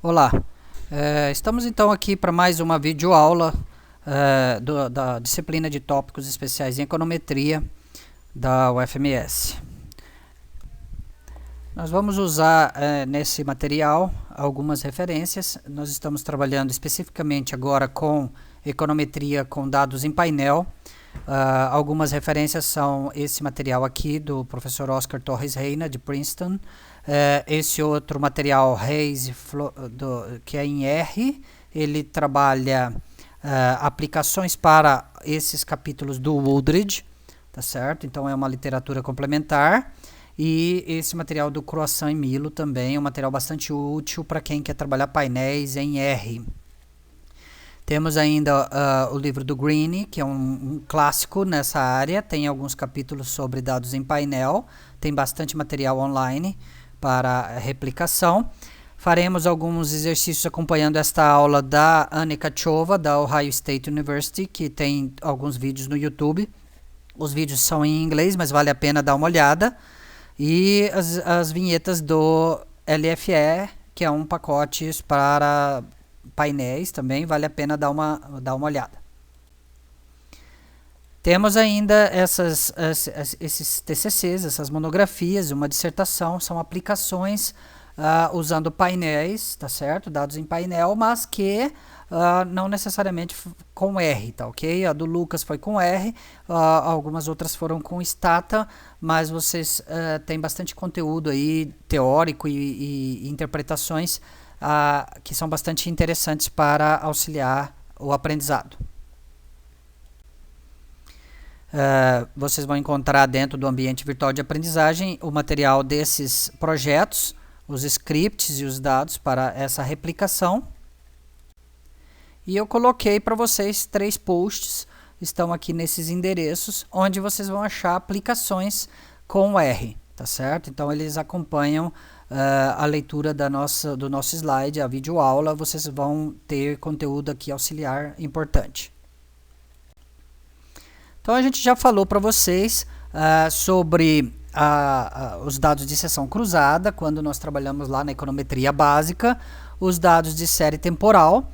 Olá, estamos então aqui para mais uma videoaula da disciplina de tópicos especiais em econometria da UFMS. Nós vamos usar nesse material algumas referências. Nós estamos trabalhando especificamente agora com econometria com dados em painel. Algumas referências são esse material aqui do professor Oscar Torres Reina, de Princeton. Esse outro material, Reis, que é em R, ele trabalha aplicações para esses capítulos do Wooldridge, tá certo? Então é uma literatura complementar. E esse material do Croissant e Milo também é um material bastante útil para quem quer trabalhar painéis em R. Temos ainda o livro do Greene, que é um clássico nessa área, tem alguns capítulos sobre dados em painel, tem bastante material online para replicação. Faremos alguns exercícios acompanhando esta aula da Annika Chova, da Ohio State University, que tem alguns vídeos no YouTube. Os vídeos são em inglês, mas vale a pena dar uma olhada. E as vinhetas do LFE, que é um pacote para painéis também, vale a pena dar uma olhada. Temos ainda esses TCCs, essas monografias, uma dissertação, são aplicações usando painéis, tá certo? Dados em painel, mas que não necessariamente com R, tá ok? A do Lucas foi com R, algumas outras foram com Stata, mas vocês têm bastante conteúdo aí teórico e interpretações que são bastante interessantes para auxiliar o aprendizado. Vocês vão encontrar dentro do ambiente virtual de aprendizagem o material desses projetos, os scripts e os dados para essa replicação. E eu coloquei para vocês 3 posts, estão aqui nesses endereços, onde vocês vão achar aplicações com R, tá certo? Então eles acompanham a leitura do nosso slide, a videoaula, vocês vão ter conteúdo aqui auxiliar importante. Então a gente já falou para vocês sobre os dados de seção cruzada, quando nós trabalhamos lá na econometria básica, os dados de série temporal,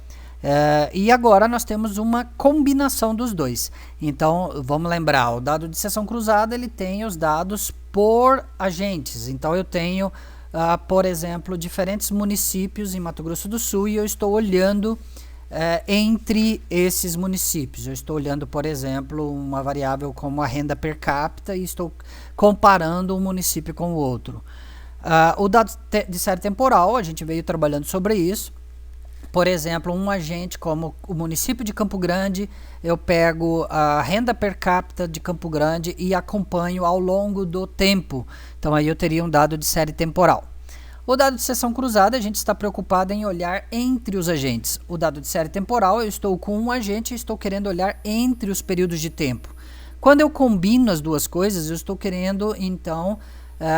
e agora nós temos uma combinação dos dois. Então vamos lembrar, o dado de seção cruzada ele tem os dados por agentes, então eu tenho por exemplo, diferentes municípios em Mato Grosso do Sul e eu estou olhando entre esses municípios. Eu estou olhando, por exemplo, uma variável como a renda per capita e estou comparando um município com o outro. O dado de série temporal, a gente veio trabalhando sobre isso. Por exemplo, um agente como o município de Campo Grande, eu pego a renda per capita de Campo Grande e acompanho ao longo do tempo. Então aí eu teria um dado de série temporal. O dado de seção cruzada, a gente está preocupado em olhar entre os agentes. O dado de série temporal, eu estou com um agente e estou querendo olhar entre os períodos de tempo. Quando eu combino as duas coisas, eu estou querendo, então,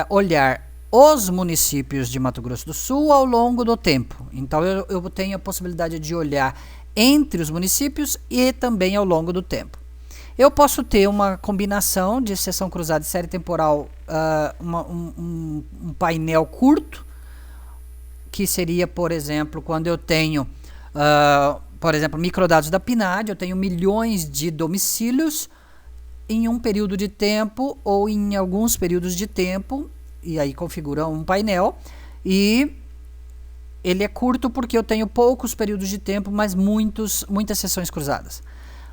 olhar os municípios de Mato Grosso do Sul ao longo do tempo. Então, eu tenho a possibilidade de olhar entre os municípios e também ao longo do tempo. Eu posso ter uma combinação de seção cruzada e série temporal, um painel curto, que seria, por exemplo, quando eu tenho, por exemplo, microdados da PNAD, eu tenho milhões de domicílios em um período de tempo ou em alguns períodos de tempo, e aí configura um painel, e ele é curto porque eu tenho poucos períodos de tempo, mas muitas seções cruzadas.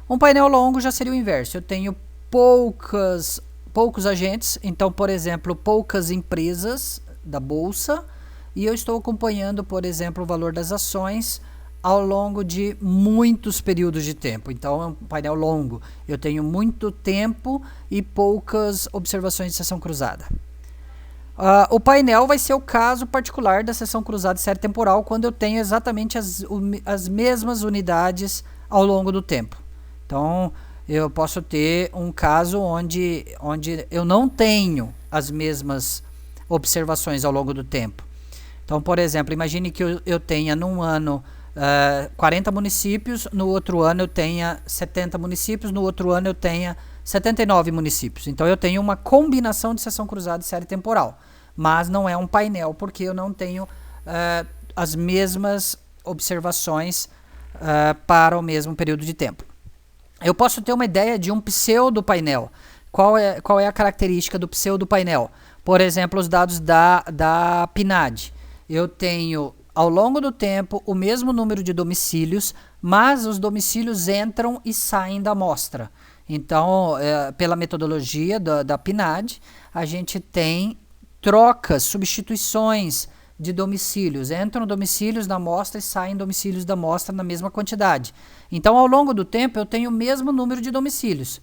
Um painel longo já seria o inverso, eu tenho poucos agentes, então, por exemplo, poucas empresas da bolsa, e eu estou acompanhando, por exemplo, o valor das ações ao longo de muitos períodos de tempo. Então, é um painel longo. Eu tenho muito tempo e poucas observações de seção cruzada. O painel vai ser o caso particular da seção cruzada de série temporal, quando eu tenho exatamente as mesmas unidades ao longo do tempo. Então, eu posso ter um caso onde eu não tenho as mesmas observações ao longo do tempo. Então, por exemplo, imagine que eu tenha num ano 40 municípios, no outro ano eu tenha 70 municípios, no outro ano eu tenha 79 municípios. Então, eu tenho uma combinação de seção cruzada e série temporal, mas não é um painel, porque eu não tenho as mesmas observações para o mesmo período de tempo. Eu posso ter uma ideia de um pseudo-painel. Qual é a característica do pseudo-painel? Por exemplo, os dados da PNAD. Eu tenho, ao longo do tempo, o mesmo número de domicílios, mas os domicílios entram e saem da amostra. Então, pela metodologia da PNAD, a gente tem trocas, substituições de domicílios. Entram domicílios da amostra e saem domicílios da amostra na mesma quantidade. Então, ao longo do tempo, eu tenho o mesmo número de domicílios.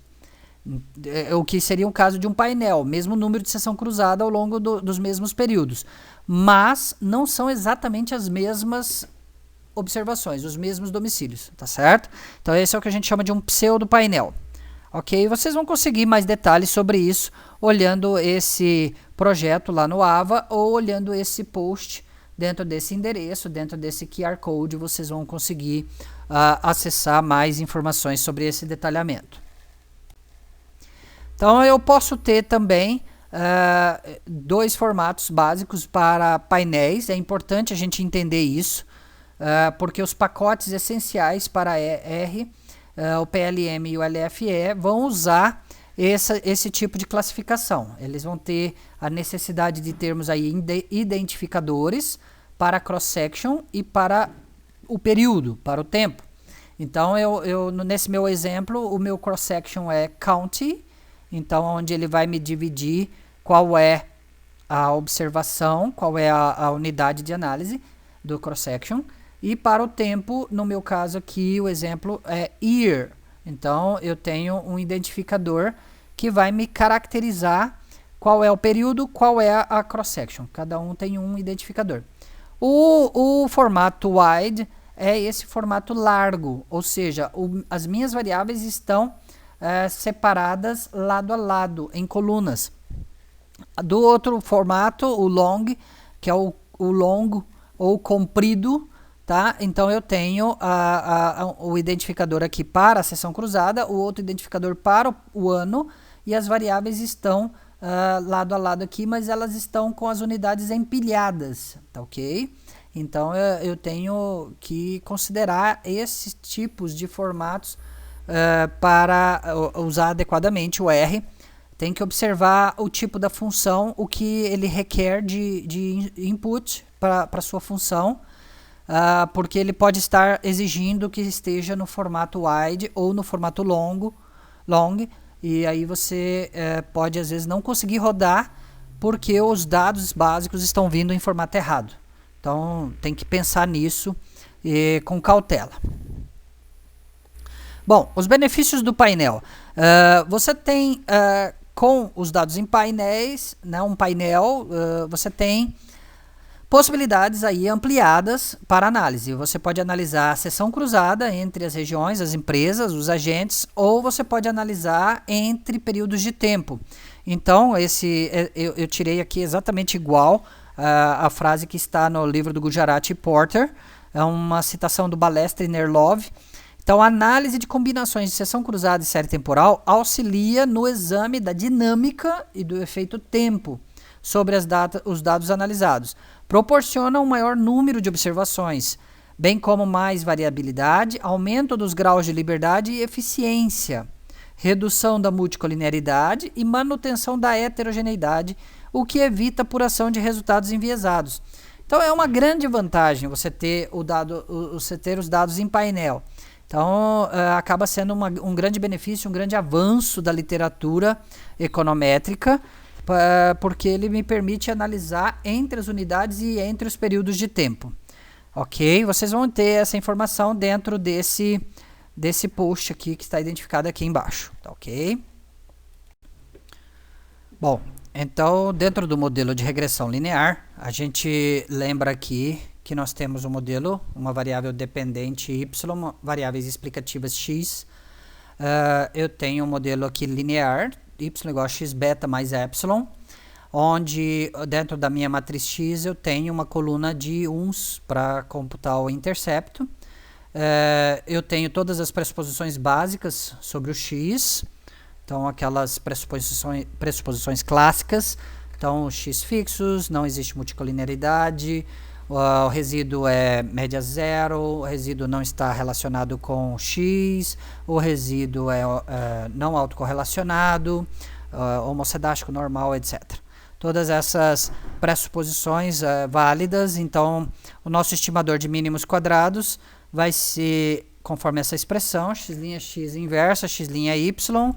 O que seria um caso de um painel, mesmo número de seção cruzada ao longo dos mesmos períodos. Mas não são exatamente as mesmas observações, os mesmos domicílios, tá certo? Então esse é o que a gente chama de um pseudo-painel. Ok? Vocês vão conseguir mais detalhes sobre isso olhando esse projeto lá no AVA ou olhando esse post dentro desse endereço, dentro desse QR Code, vocês vão conseguir acessar mais informações sobre esse detalhamento. Então eu posso ter também dois formatos básicos para painéis. É importante a gente entender isso, porque os pacotes essenciais para R, o PLM e o LFE, vão usar esse tipo de classificação. Eles vão ter a necessidade de termos aí identificadores para cross-section e para o período, para o tempo. Então nesse meu exemplo, o meu cross-section é county. Então, onde ele vai me dividir qual é a observação, qual é a unidade de análise do cross-section. E para o tempo, no meu caso aqui, o exemplo é year. Então, eu tenho um identificador que vai me caracterizar qual é o período, qual é a cross-section. Cada um tem um identificador. O formato wide é esse formato largo, ou seja, as minhas variáveis estão separadas lado a lado, em colunas. Do outro formato, o long, que é o longo ou comprido, tá? Então eu tenho o identificador aqui para a seção cruzada, o outro identificador para o ano, e as variáveis estão lado a lado aqui, mas elas estão com as unidades empilhadas, tá ok? Então eu tenho que considerar esses tipos de formatos para usar adequadamente o R. Tem que observar o tipo da função, o que ele requer de input para sua função, porque ele pode estar exigindo que esteja no formato wide ou no formato long, e aí você pode às vezes não conseguir rodar porque os dados básicos estão vindo em formato errado. Então tem que pensar nisso com cautela. Bom, os benefícios do painel. Você tem, com os dados em painéis, né, um painel, você tem possibilidades aí ampliadas para análise. Você pode analisar a seção cruzada entre as regiões, as empresas, os agentes, ou você pode analisar entre períodos de tempo. Então, eu tirei aqui exatamente igual a frase que está no livro do Gujarati e Porter. É uma citação do Balestre e Nerlov. Então, a análise de combinações de seção cruzada e série temporal auxilia no exame da dinâmica e do efeito tempo sobre os dados analisados. Proporciona um maior número de observações, bem como mais variabilidade, aumento dos graus de liberdade e eficiência, redução da multicolinearidade e manutenção da heterogeneidade, o que evita a apuração de resultados enviesados. Então, é uma grande vantagem você ter os dados em painel. Então, acaba sendo um grande benefício, um grande avanço da literatura econométrica, porque ele me permite analisar entre as unidades e entre os períodos de tempo. Ok? Vocês vão ter essa informação dentro desse post aqui que está identificado aqui embaixo. Tá ok? Bom, então, dentro do modelo de regressão linear, a gente lembra aqui que nós temos um modelo, uma variável dependente y, variáveis explicativas x. Eu tenho um modelo aqui linear, y igual a x beta mais epsilon, onde dentro da minha matriz x eu tenho uma coluna de uns para computar o intercepto. Eu tenho todas as pressuposições básicas sobre o x, então aquelas pressuposições clássicas. Então, x fixos, não existe multicolinearidade, o resíduo é média zero, o resíduo não está relacionado com X, o resíduo é não autocorrelacionado, homocedástico normal, etc. Todas essas pressuposições válidas, então o nosso estimador de mínimos quadrados vai ser conforme essa expressão, x' x inversa, x' y,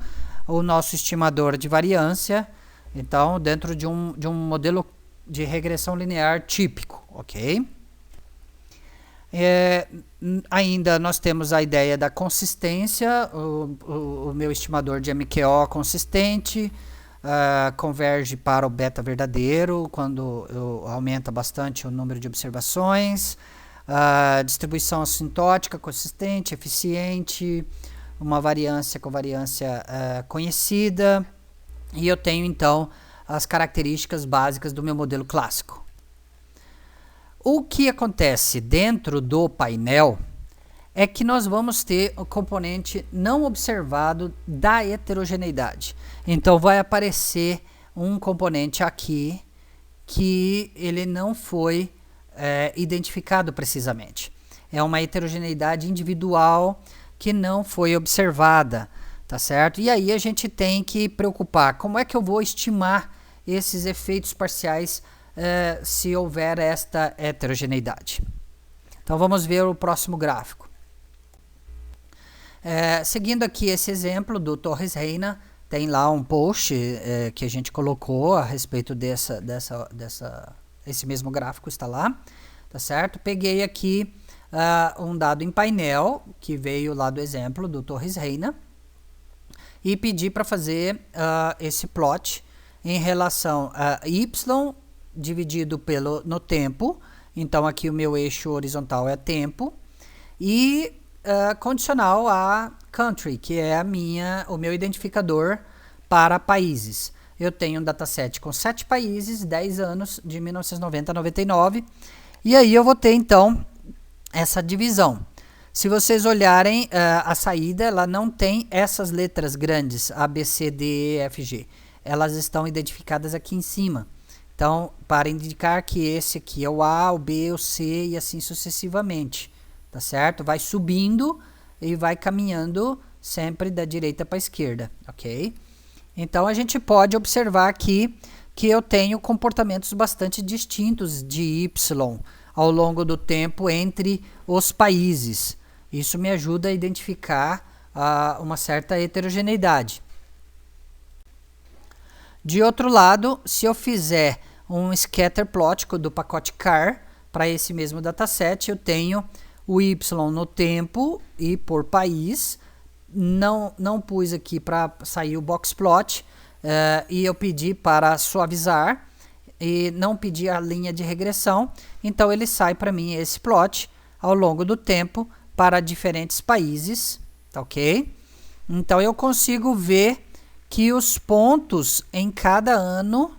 o nosso estimador de variância, então dentro de um modelo de regressão linear típico, ok? Ainda nós temos a ideia da consistência, o meu estimador de MQO consistente, converge para o beta verdadeiro, quando aumenta bastante o número de observações, distribuição assintótica consistente, eficiente, uma variância com variância conhecida, e eu tenho então as características básicas do meu modelo clássico. O que acontece dentro do painel é que nós vamos ter o componente não observado da heterogeneidade. Então vai aparecer um componente aqui que ele não foi identificado precisamente. É uma heterogeneidade individual que não foi observada, tá certo? E aí a gente tem que preocupar, como é que eu vou estimar esses efeitos parciais se houver esta heterogeneidade. Então vamos ver o próximo gráfico. Seguindo aqui esse exemplo do Torres Reina, tem lá um post que a gente colocou a respeito esse mesmo gráfico está lá, tá certo? Peguei aqui um dado em painel, que veio lá do exemplo do Torres Reina, e pedi para fazer esse plot em relação a y dividido no tempo, então aqui o meu eixo horizontal é tempo, e condicional a country, que é o meu identificador para países. Eu tenho um dataset com 7 países, 10 anos, de 1990 a 99, e aí eu vou ter então essa divisão. Se vocês olharem a saída, ela não tem essas letras grandes, A, B, C, D, E, F, G. Elas estão identificadas aqui em cima. Então, para indicar que esse aqui é o A, o B, o C e assim sucessivamente. Tá certo? Vai subindo e vai caminhando sempre da direita para a esquerda, ok? Então, a gente pode observar aqui que eu tenho comportamentos bastante distintos de Y ao longo do tempo entre os países. Isso me ajuda a identificar uma certa heterogeneidade. De outro lado, se eu fizer um scatter plot do pacote CAR para esse mesmo dataset, eu tenho o Y no tempo e por país. Não pus aqui para sair o box plot e eu pedi para suavizar e não pedi a linha de regressão. Então ele sai para mim esse plot ao longo do tempo para diferentes países, tá ok? Então eu consigo ver que os pontos em cada ano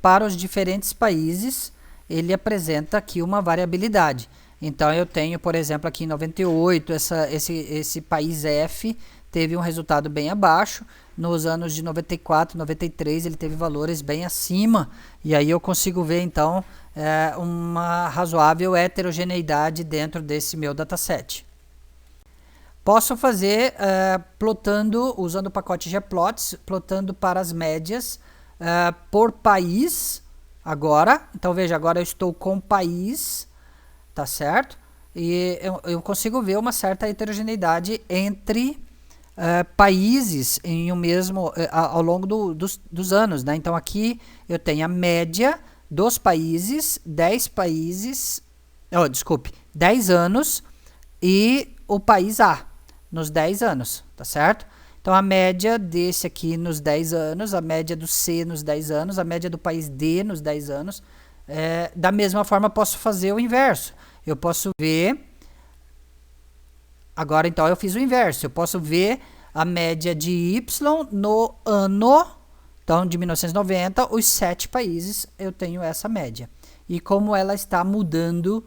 para os diferentes países, ele apresenta aqui uma variabilidade. Então eu tenho, por exemplo, aqui em 98, esse país F teve um resultado bem abaixo. Nos anos de 94, 93, ele teve valores bem acima. E aí eu consigo ver, então, uma razoável heterogeneidade dentro desse meu dataset. Posso fazer plotando, usando o pacote gplots, plotando para as médias por país agora. Então veja, agora eu estou com país, tá certo? E eu consigo ver uma certa heterogeneidade entre países em um mesmo, ao longo dos anos, né? Então aqui eu tenho a média dos países, 10 países, 10 anos e o país A nos 10 anos, tá certo? Então a média desse aqui nos 10 anos, a média do C nos 10 anos, a média do país D nos 10 anos. Da mesma forma posso fazer o inverso. Eu posso ver, agora então eu fiz o inverso, eu posso ver a média de Y no ano, então de 1990, os 7 países eu tenho essa média. E como ela está mudando,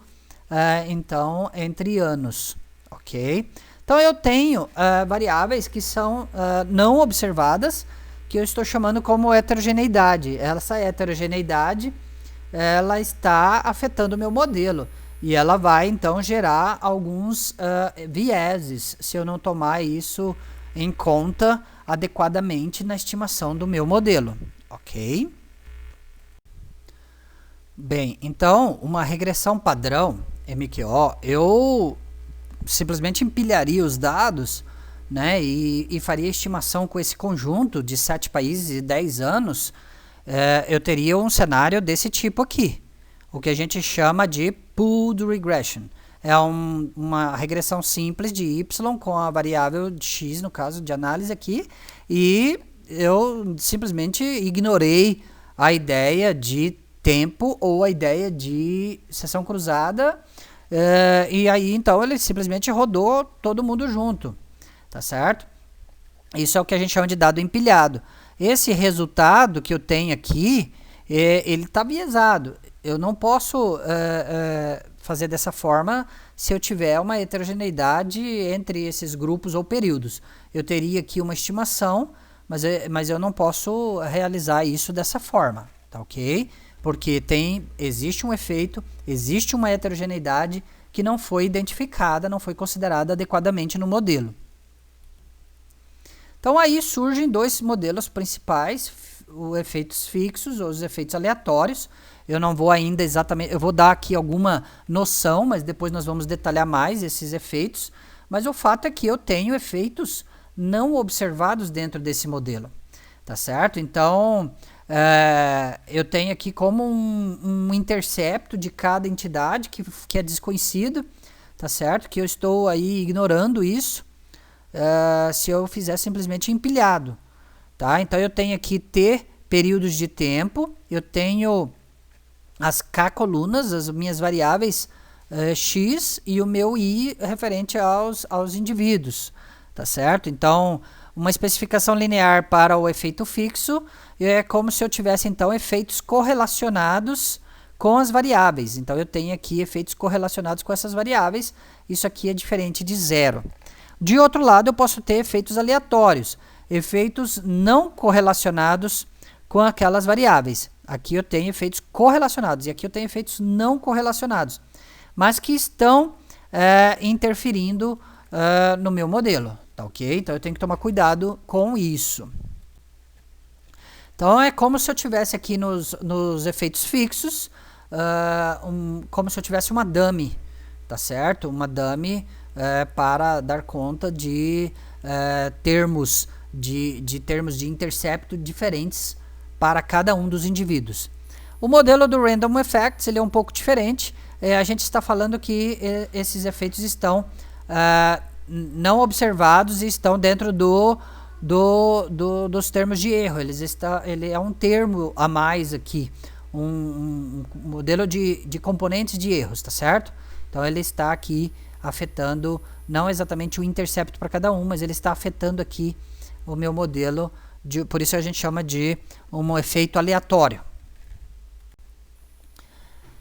então, entre anos, ok? Então eu tenho variáveis que são não observadas, que eu estou chamando como heterogeneidade. Essa heterogeneidade ela está afetando o meu modelo. E ela vai, então, gerar alguns vieses, se eu não tomar isso em conta adequadamente na estimação do meu modelo, ok? Bem, então, uma regressão padrão, MQO, eu simplesmente empilharia os dados, né, e faria estimação com esse conjunto de 7 países e 10 anos, eu teria um cenário desse tipo aqui, o que a gente chama de pooled regression. É uma regressão simples de y com a variável de x, no caso de análise aqui, e eu simplesmente ignorei a ideia de tempo ou a ideia de seção cruzada, e aí então ele simplesmente rodou todo mundo junto, tá certo? Isso é o que a gente chama de dado empilhado. Esse resultado que eu tenho aqui, ele está biasado. Eu não posso fazer dessa forma se eu tiver uma heterogeneidade entre esses grupos ou períodos. Eu teria aqui uma estimação, mas eu não posso realizar isso dessa forma, tá ok? Porque existe um efeito, existe uma heterogeneidade que não foi identificada, não foi considerada adequadamente no modelo. Então aí surgem dois modelos principais, os efeitos fixos ou os efeitos aleatórios. Eu não vou ainda exatamente, eu vou dar aqui alguma noção, mas depois nós vamos detalhar mais esses efeitos. Mas o fato é que eu tenho efeitos não observados dentro desse modelo, tá certo? Então, eu tenho aqui como um intercepto de cada entidade que é desconhecido, tá certo? Que eu estou aí ignorando isso, se eu fizer simplesmente empilhado, tá? Então eu tenho aqui T períodos de tempo, eu tenho as K colunas, as minhas variáveis X e o meu I referente aos indivíduos, tá certo? Então, uma especificação linear para o efeito fixo é como se eu tivesse, então, efeitos correlacionados com as variáveis. Então, eu tenho aqui efeitos correlacionados com essas variáveis. Isso aqui é diferente de zero. De outro lado, eu posso ter efeitos aleatórios, efeitos não correlacionados com aquelas variáveis. Aqui eu tenho efeitos correlacionados e aqui eu tenho efeitos não correlacionados, mas que estão interferindo no meu modelo, tá ok? Então eu tenho que tomar cuidado com isso. Então é como se eu tivesse aqui nos efeitos fixos, como se eu tivesse uma dummy, tá certo? Uma dummy para dar conta de termos de intercepto diferentes para cada um dos indivíduos. O modelo do Random Effects ele é um pouco diferente. A gente está falando que esses efeitos estão não observados e estão dentro dos termos de erro. Ele é um termo a mais aqui, um modelo de componentes de erros, tá certo? Então ele está aqui afetando não exatamente o intercepto para cada um, mas ele está afetando aqui o meu modelo, por isso a gente chama de um efeito aleatório.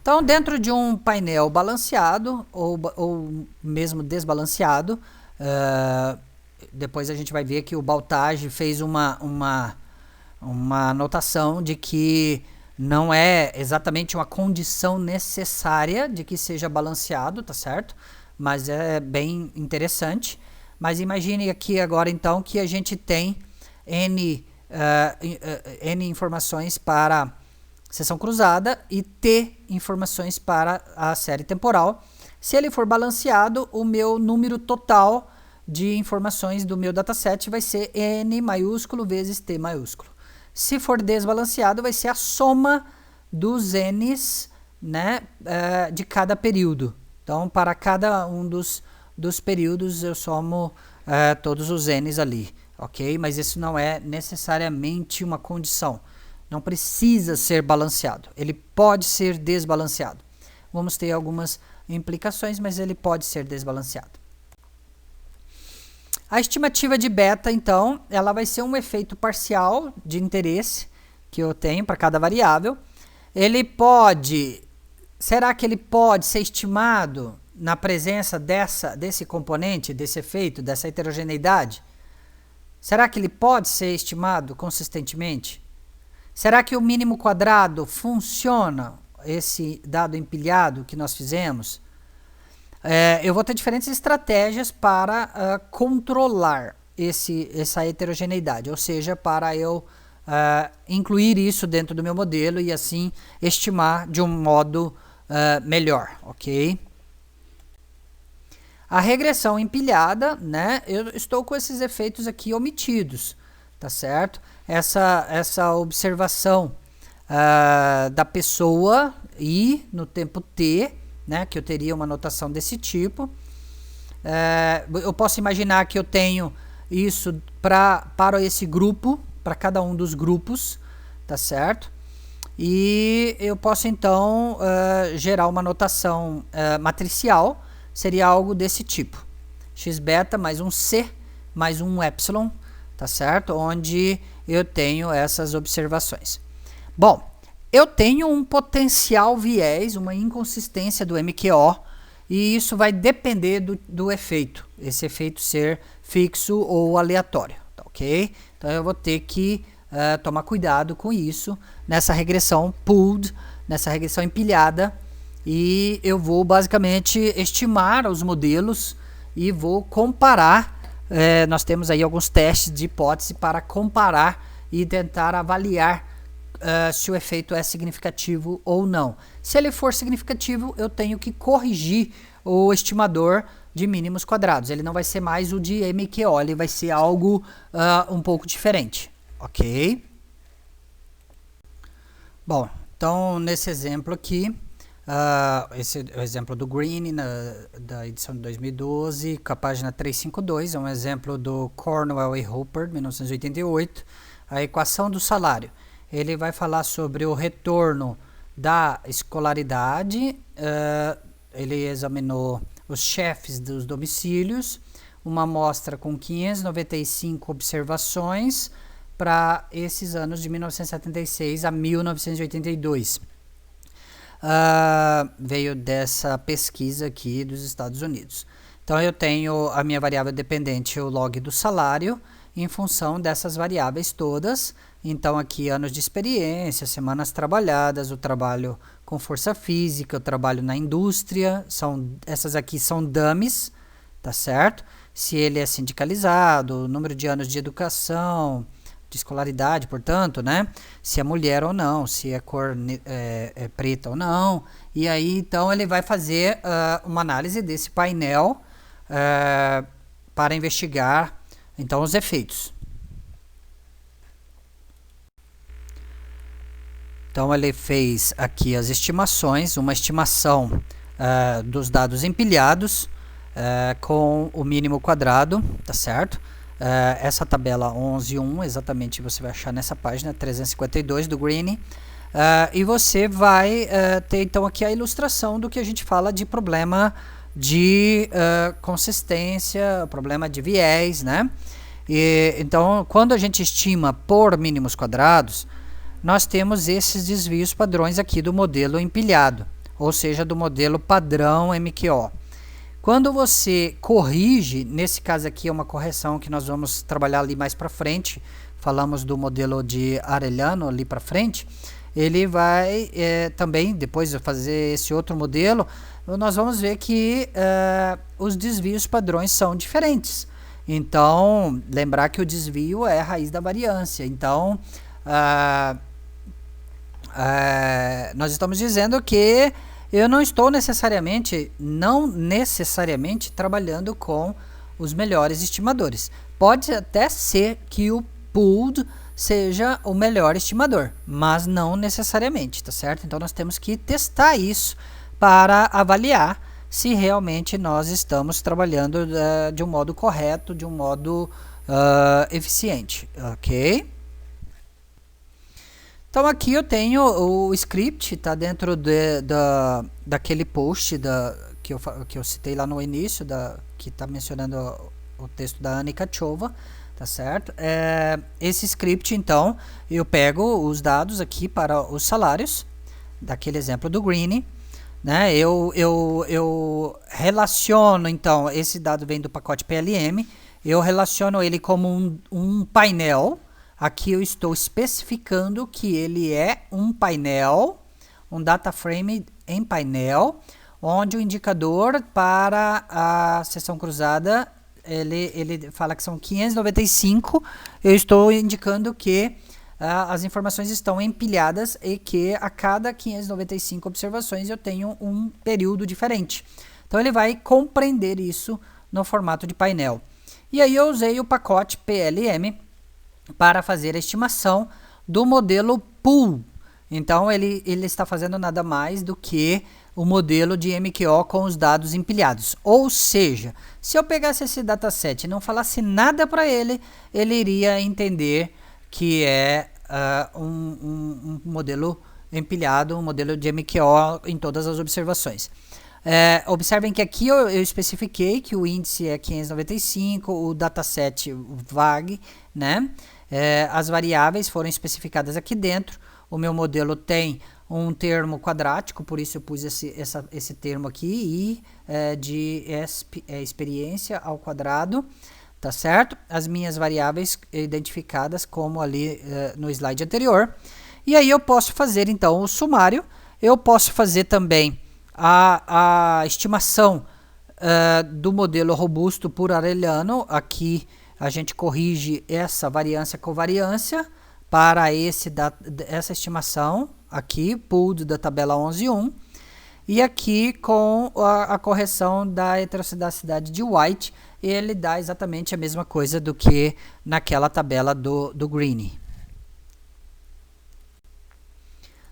Então, dentro de um painel balanceado ou mesmo desbalanceado, depois a gente vai ver que o Baltage fez uma anotação de que não é exatamente uma condição necessária de que seja balanceado, tá certo? Mas é bem interessante. Mas imagine aqui agora então que a gente tem N informações para seção cruzada e T informações para a série temporal. Se ele for balanceado, o meu número total de informações do meu dataset vai ser N maiúsculo vezes T maiúsculo. Se for desbalanceado, vai ser a soma dos N's, né, de cada período. Então, para cada um dos períodos, eu somo todos os N's ali, ok? Mas isso não é necessariamente uma condição. Não precisa ser balanceado. Ele pode ser desbalanceado. Vamos ter algumas implicações, mas ele pode ser desbalanceado. A estimativa de beta, então, ela vai ser um efeito parcial de interesse que eu tenho para cada variável. Será que ele pode ser estimado na presença desse componente, desse efeito, dessa heterogeneidade? Será que ele pode ser estimado consistentemente? Será que o mínimo quadrado funciona esse dado empilhado que nós fizemos, eu vou ter diferentes estratégias para controlar essa heterogeneidade, ou seja, para eu incluir isso dentro do meu modelo e assim estimar de um modo melhor, ok? A regressão empilhada, né, eu estou com esses efeitos aqui omitidos, tá certo? Essa observação da pessoa I no tempo T, né, que eu teria uma notação desse tipo. Eu posso imaginar que eu tenho isso para esse grupo, para cada um dos grupos, tá certo? E eu posso então gerar uma notação matricial, seria algo desse tipo. X beta mais um C mais um epsilon, tá certo? Onde eu tenho essas observações. Bom, eu tenho um potencial viés, uma inconsistência do MQO, e isso vai depender do efeito, esse efeito ser fixo ou aleatório, tá, ok? Então eu vou ter que tomar cuidado com isso nessa regressão pooled, nessa regressão empilhada, e eu vou basicamente estimar os modelos e vou comparar. Nós temos aí alguns testes de hipótese para comparar e tentar avaliar se o efeito é significativo ou não. Se ele for significativo, eu tenho que corrigir o estimador de mínimos quadrados. Ele não vai ser mais o de MQO, ele vai ser algo um pouco diferente, ok? Bom, então nesse exemplo aqui, esse é o exemplo do Green da edição de 2012, com a página 352, é um exemplo do Cornwell e Hooper, 1988, a equação do salário. Ele vai falar sobre o retorno da escolaridade, ele examinou os chefes dos domicílios, uma amostra com 595 observações para esses anos de 1976 a 1982. Veio dessa pesquisa aqui dos Estados Unidos. Então eu tenho a minha variável dependente, o log do salário, em função dessas variáveis todas. Então aqui anos de experiência, semanas trabalhadas, o trabalho com força física, o trabalho na indústria, essas aqui são dummies, tá certo? Se ele é sindicalizado, o número de anos de educação, de escolaridade, portanto, né? Se é mulher ou não, se é cor preta ou não. E aí então ele vai fazer uma análise desse painel para investigar então os efeitos. Então ele fez aqui as estimações, uma estimação dos dados empilhados com o mínimo quadrado, tá certo? Essa tabela 11.1 exatamente você vai achar nessa página 352 do Green. E você vai ter então aqui a ilustração do que a gente fala de problema de consistência, problema de viés, né? Então quando a gente estima por mínimos quadrados, nós temos esses desvios padrões aqui do modelo empilhado, ou seja, do modelo padrão MQO. Quando você corrige, nesse caso aqui é uma correção que nós vamos trabalhar ali mais para frente, falamos do modelo de Arellano ali para frente, ele vai também, depois de fazer esse outro modelo, nós vamos ver que os desvios padrões são diferentes. Então, lembrar que o desvio é a raiz da variância. Então, nós estamos dizendo que eu não estou necessariamente trabalhando com os melhores estimadores. Pode até ser que o pooled seja o melhor estimador, mas não necessariamente, tá certo? Então nós temos que testar isso para avaliar se realmente nós estamos trabalhando de um modo correto, de um modo eficiente, ok? Então aqui eu tenho o script, está dentro daquele post que eu citei lá no início, que está mencionando o texto da Annika Chova, tá certo? Esse script, então, eu pego os dados aqui para os salários, daquele exemplo do Green, né? Eu relaciono, então, esse dado vem do pacote PLM, eu relaciono ele como um painel. Aqui eu estou especificando que ele é um painel, um data frame em painel, onde o indicador para a seção cruzada, ele fala que são 595, eu estou indicando que as informações estão empilhadas e que a cada 595 observações eu tenho um período diferente. Então ele vai compreender isso no formato de painel. E aí eu usei o pacote PLM para fazer a estimação do modelo pool. Então ele está fazendo nada mais do que o modelo de MQO com os dados empilhados. Ou seja, se eu pegasse esse dataset e não falasse nada para ele, ele iria entender que é um modelo empilhado, um modelo de MQO em todas as observações. Observem que aqui eu especifiquei que o índice é 595, o dataset VAG, né? As variáveis foram especificadas aqui dentro. O meu modelo tem um termo quadrático, por isso eu pus esse termo aqui, de experiência ao quadrado, tá certo? As minhas variáveis identificadas como ali no slide anterior. E aí eu posso fazer então o sumário, eu posso fazer também a estimação do modelo robusto por Arellano. Aqui a gente corrige essa variância covariância para essa estimação, aqui, pooled da tabela 11.1, e aqui com a correção da heterocidacidade de White, ele dá exatamente a mesma coisa do que naquela tabela do Green.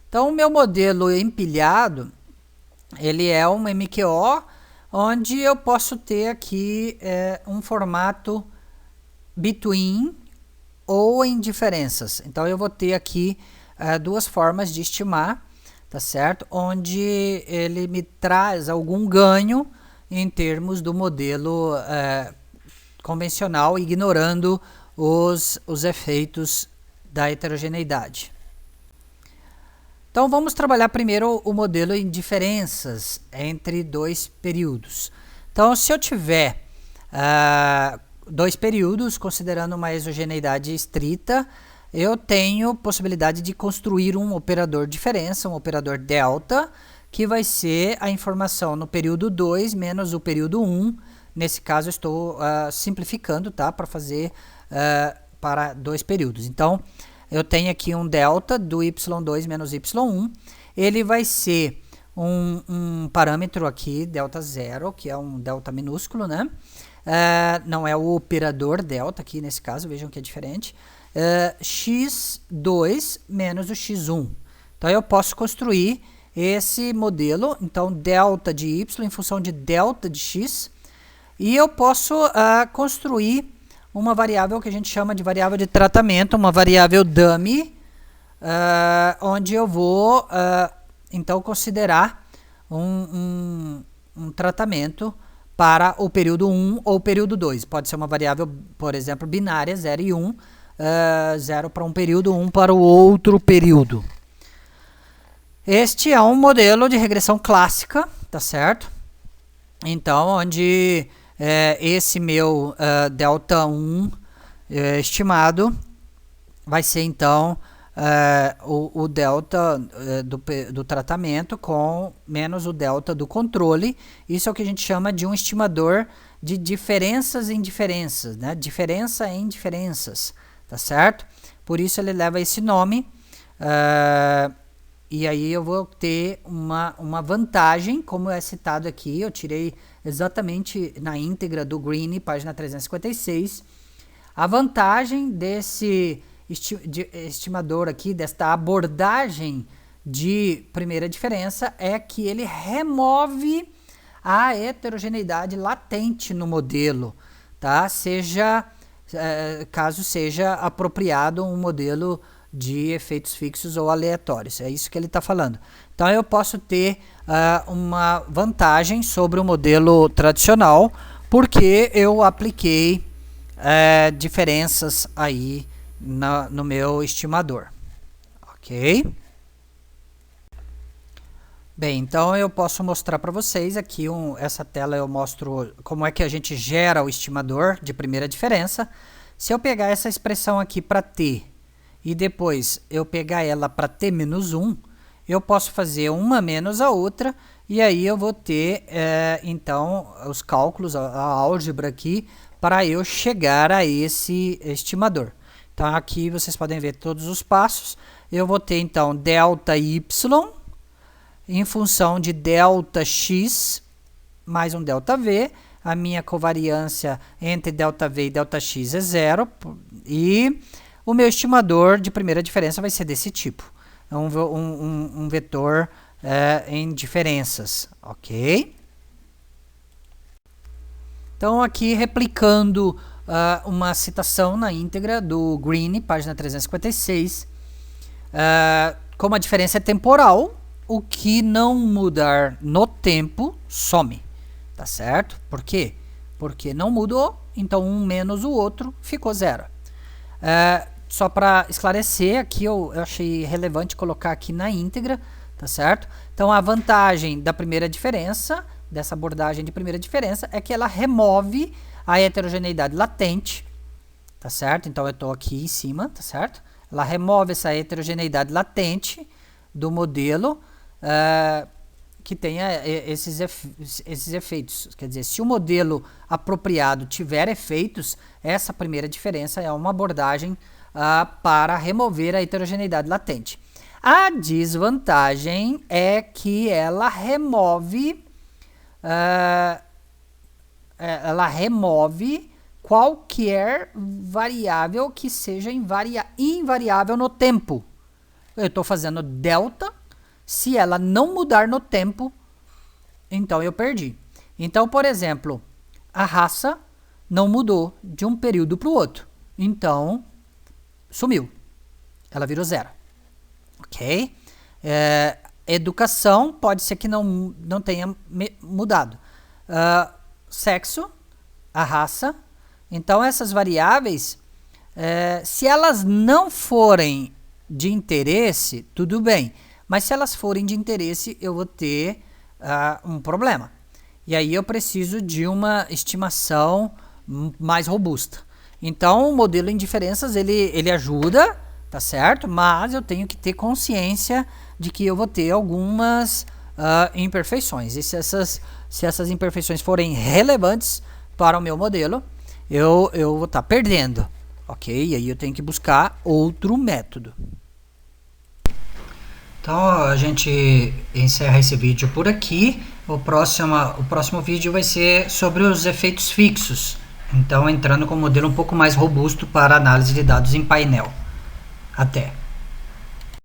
Então, o meu modelo empilhado, ele é um MQO, onde eu posso ter aqui um formato between ou em diferenças. Então, eu vou ter aqui duas formas de estimar, tá certo? Onde ele me traz algum ganho em termos do modelo convencional, ignorando os efeitos da heterogeneidade. Então, vamos trabalhar primeiro o modelo em diferenças entre dois períodos. Então, se eu tiver dois períodos, considerando uma exogeneidade estrita, eu tenho possibilidade de construir um operador diferença, um operador delta, que vai ser a informação no período 2 menos o período 1. Nesse caso, eu estou simplificando, tá? Para fazer para dois períodos. Então, eu tenho aqui um delta do y2 menos y1. Ele vai ser um parâmetro aqui, delta 0, que é um delta minúsculo, né? Não é o operador delta aqui nesse caso, vejam que é diferente. x2 menos o x1. Então, eu posso construir esse modelo, então, delta de y em função de delta de x. E eu posso construir uma variável que a gente chama de variável de tratamento, uma variável dummy, onde eu vou, então, considerar um tratamento para o período 1 ou período 2. Pode ser uma variável, por exemplo, binária, 0 e 1, 0 para um período, 1 para o outro período. Este é um modelo de regressão clássica, tá certo? Então, onde esse meu delta 1 estimado vai ser, então, o delta do tratamento com menos o delta do controle. Isso é o que a gente chama de um estimador de diferenças em diferenças, né? Diferença em diferenças, tá certo? Por isso ele leva esse nome. E aí eu vou ter uma vantagem, como é citado aqui, eu tirei exatamente na íntegra do Green, página 356. A vantagem desse estimador aqui, desta abordagem de primeira diferença, é que ele remove a heterogeneidade latente no modelo, tá? Caso seja apropriado um modelo de efeitos fixos ou aleatórios. É isso que ele está falando. Então, eu posso ter uma vantagem sobre o modelo tradicional, porque eu apliquei diferenças aí no meu estimador. Ok? Bem, então eu posso mostrar para vocês aqui, essa tela eu mostro como é que a gente gera o estimador de primeira diferença. Se eu pegar essa expressão aqui para t, e depois eu pegar ela para t-1, eu posso fazer uma menos a outra, e aí eu vou ter, então, os cálculos, a álgebra aqui, para eu chegar a esse estimador. Então, aqui vocês podem ver todos os passos. Eu vou ter, então, delta y em função de delta x mais um delta v. A minha covariância entre delta v e delta x é 0. E o meu estimador de primeira diferença vai ser desse tipo. É um vetor em diferenças, ok? Então, aqui replicando uma citação na íntegra do Green, página 356, como a diferença é temporal, o que não mudar no tempo some, tá certo? Por quê? Porque não mudou, então um menos o outro ficou 0. Só para esclarecer, aqui eu achei relevante colocar aqui na íntegra, tá certo? Então a vantagem da primeira diferença, dessa abordagem de primeira diferença, é que ela remove a heterogeneidade latente, tá certo? Então eu estou aqui em cima, tá certo? Ela remove essa heterogeneidade latente do modelo que tenha esses efeitos. Quer dizer, se o modelo apropriado tiver efeitos, essa primeira diferença é uma abordagem para remover a heterogeneidade latente. A desvantagem é que ela remove qualquer variável que seja invariável no tempo. Eu estou fazendo delta, se ela não mudar no tempo, então eu perdi. Então, por exemplo, a raça não mudou de um período para o outro, então sumiu, ela virou 0, ok? Educação pode ser que não tenha mudado. Sexo, a raça. Então, essas variáveis, se elas não forem de interesse, tudo bem. Mas se elas forem de interesse, eu vou ter um problema. E aí eu preciso de uma estimação mais robusta. Então, o modelo em diferenças, ele ajuda, tá certo? Mas eu tenho que ter consciência de que eu vou ter algumas imperfeições. E se essas imperfeições forem relevantes para o meu modelo, eu vou estar perdendo, ok? E aí eu tenho que buscar outro método. Então a gente encerra esse vídeo por aqui. O próximo vídeo vai ser sobre os efeitos fixos. Então entrando com um modelo um pouco mais robusto para análise de dados em painel. Até!